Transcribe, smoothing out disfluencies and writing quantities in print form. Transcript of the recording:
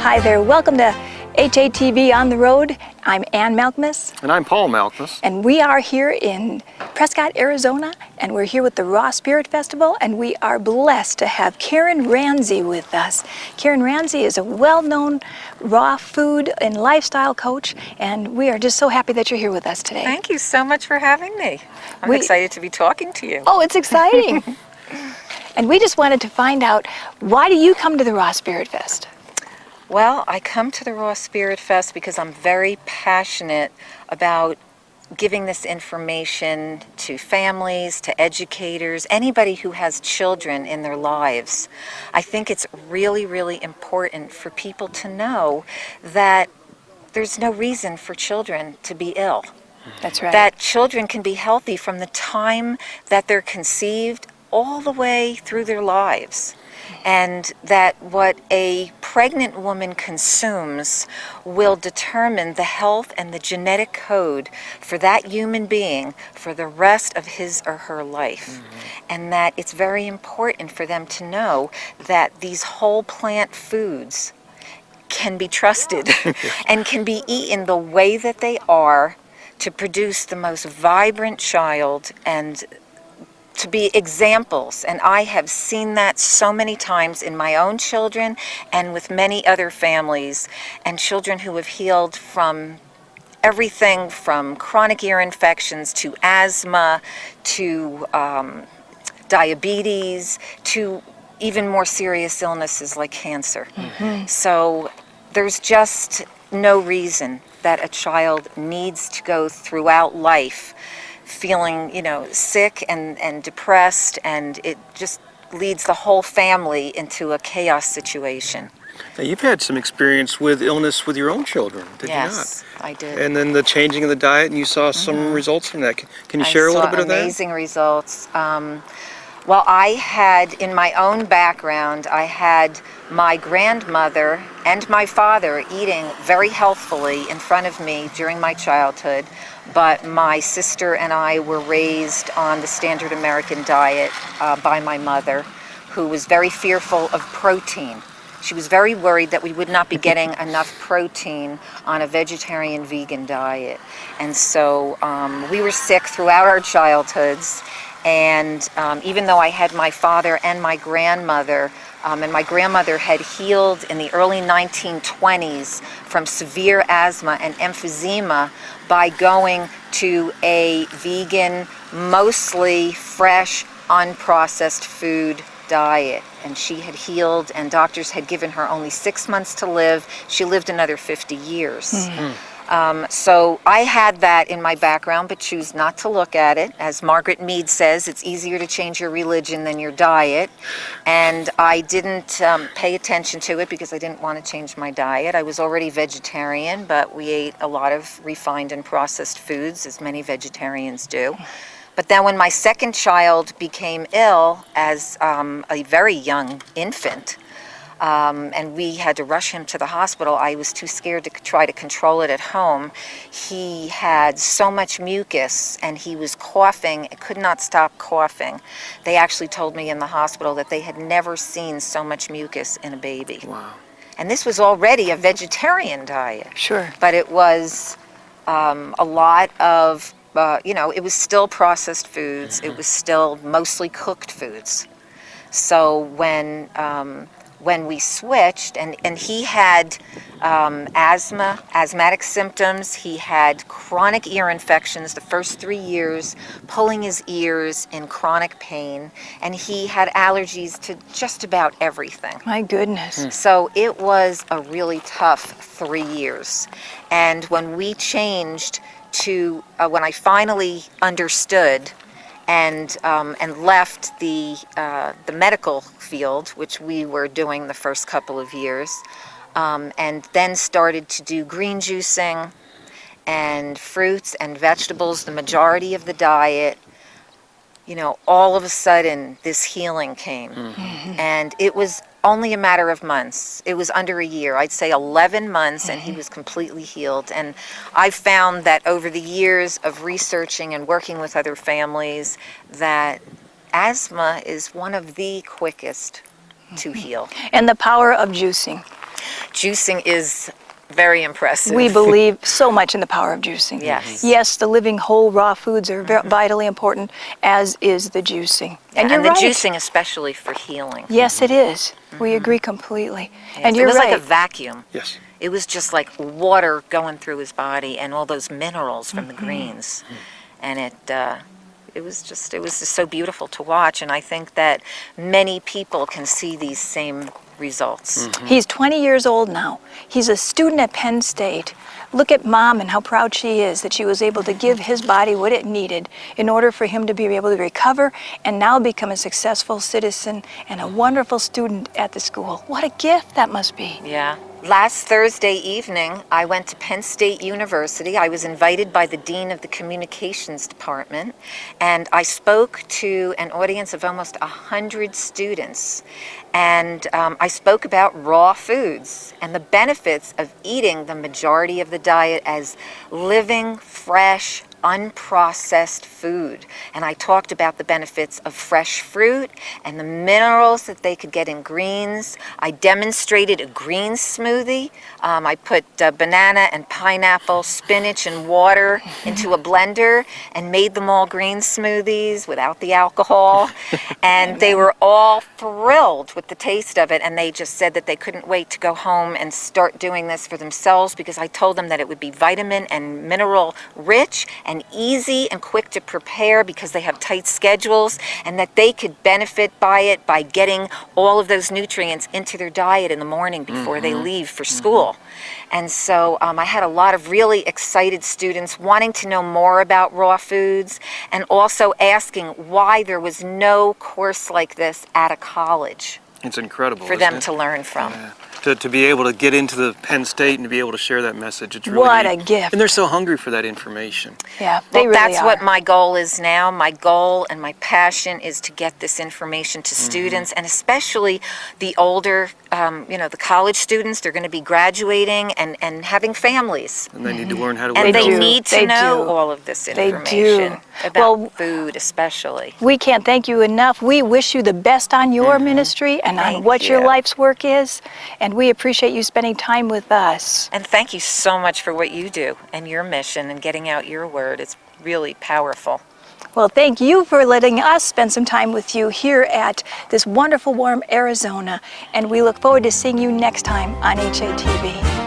Hi there, welcome to HATV on the Road. I'm Ann Malkimus. And I'm Paul Malkimus. And we are here in Prescott, Arizona, and we're here with the Raw Spirit Festival, and we are blessed to have Karen Ranzi with us. Karen Ranzi is a well-known raw food and lifestyle coach, and we are just so happy that you're here with us today. Thank you so much for having me. I'm excited to be talking to you. Oh, it's exciting. And we just wanted to find out, why do you come to the Raw Spirit Fest? Well, I come to the Raw Spirit Fest because I'm very passionate about giving this information to families, to educators, anybody who has children in their lives. I think it's really, really important for people to know that there's no reason for children to be ill. That's right. That children can be healthy from the time that they're conceived all the way through their lives. And that what a pregnant woman consumes will determine the health and the genetic code for that human being for the rest of his or her life. Mm-hmm. And that it's very important for them to know that these whole plant foods can be trusted and can be eaten the way that they are to produce the most vibrant child and to be examples. And I have seen that so many times in my own children and with many other families and children who have healed from everything from chronic ear infections to asthma to diabetes to even more serious illnesses like cancer. Mm-hmm. So there's just no reason that a child needs to go throughout life feeling, sick and depressed, and it just leads the whole family into a chaos situation. Now, you've had some experience with illness with your own children, did you not? Yes, I did. And then the changing of the diet, and you saw some results from that. Can you share a little bit of that? Amazing results. Well, I had, in my own background, I had my grandmother and my father eating very healthfully in front of me during my childhood, but my sister and I were raised on the standard American diet by my mother, who was very fearful of protein. She was very worried that we would not be getting enough protein on a vegetarian vegan diet. And so we were sick throughout our childhoods. And even though I had my father and my grandmother, and my grandmother had healed in the early 1920s from severe asthma and emphysema by going to a vegan, mostly fresh, unprocessed food diet. And she had healed, and doctors had given her only 6 months to live. She lived another 50 years. Mm-hmm. So I had that in my background, but choose not to look at it. As Margaret Mead says, it's easier to change your religion than your diet. And I didn't pay attention to it because I didn't want to change my diet. I was already vegetarian, but we ate a lot of refined and processed foods, as many vegetarians do. But then when my second child became ill as a very young infant, and we had to rush him to the hospital, I was too scared to try to control it at home. He had so much mucus and he was coughing, could not stop coughing. They actually told me in the hospital that they had never seen so much mucus in a baby. Wow. And this was already a vegetarian diet. Sure. But it was a lot of, it was still processed foods. Mm-hmm. It was still mostly cooked foods. So when we switched, and he had asthmatic symptoms, he had chronic ear infections the first 3 years, pulling his ears in chronic pain, and he had allergies to just about everything. My goodness. So it was a really tough 3 years. And when we changed to, when I finally understood and left the medical field, which we were doing the first couple of years, and then started to do green juicing and fruits and vegetables, the majority of the diet. All of a sudden this healing came. Mm-hmm. And it was only a matter of months. It was under a year. I'd say 11 months, and he was completely healed. And I found that over the years of researching and working with other families that asthma is one of the quickest to heal. And the power of juicing. juicing is very impressive. We believe so much in the power of juicing. Yes. Yes, the living whole raw foods are vitally important, as is the juicing. Yeah, And you're the right. juicing especially for healing. Yes, it is. We agree completely. Yes, And you're it was right. like a vacuum. Yes. It was just like water going through his body and all those minerals from the greens. And it was just so beautiful to watch. And I think that many people can see these same results. He's 20 years old now. He's a student at Penn State. Look at Mom and how proud she is that she was able to give his body what it needed in order for him to be able to recover and now become a successful citizen and a wonderful student at the school. What a gift that must be. Yeah. Last Thursday evening, I went to Penn State University. I was invited by the Dean of the Communications Department, and I spoke to an audience of almost 100 students. And I spoke about raw foods and the benefits of eating the majority of the diet as living, fresh, unprocessed food. And I talked about the benefits of fresh fruit and the minerals that they could get in greens. I demonstrated a green smoothie. I put banana and pineapple, spinach and water into a blender and made them all green smoothies without the alcohol. And they were all thrilled with the taste of it, and they just said that they couldn't wait to go home and start doing this for themselves, because I told them that it would be vitamin and mineral rich and easy and quick to prepare because they have tight schedules, and that they could benefit by it by getting all of those nutrients into their diet in the morning before they leave for school. And so I had a lot of really excited students wanting to know more about raw foods, and also asking why there was no course like this at a college It's incredible, for isn't them it? to learn from. Yeah. To be able to get into the Penn State and to be able to share that message, it's really What neat. a gift. And they're so hungry for that information. Yeah, they Well, really that's are. what my goal is now. My goal and my passion is to get this information to students, and especially the older, the college students. They're going to be graduating and having families. And they need to learn how to And live they do. need to They know do. all of this They information do. about Well, food especially. we can't thank you enough. We wish you the best on your ministry and on Thank what your you. life's work is. And we appreciate you spending time with us. And thank you so much for what you do and your mission and getting out your word. It's really powerful. Well, thank you for letting us spend some time with you here at this wonderful, warm Arizona. And we look forward to seeing you next time on HATV.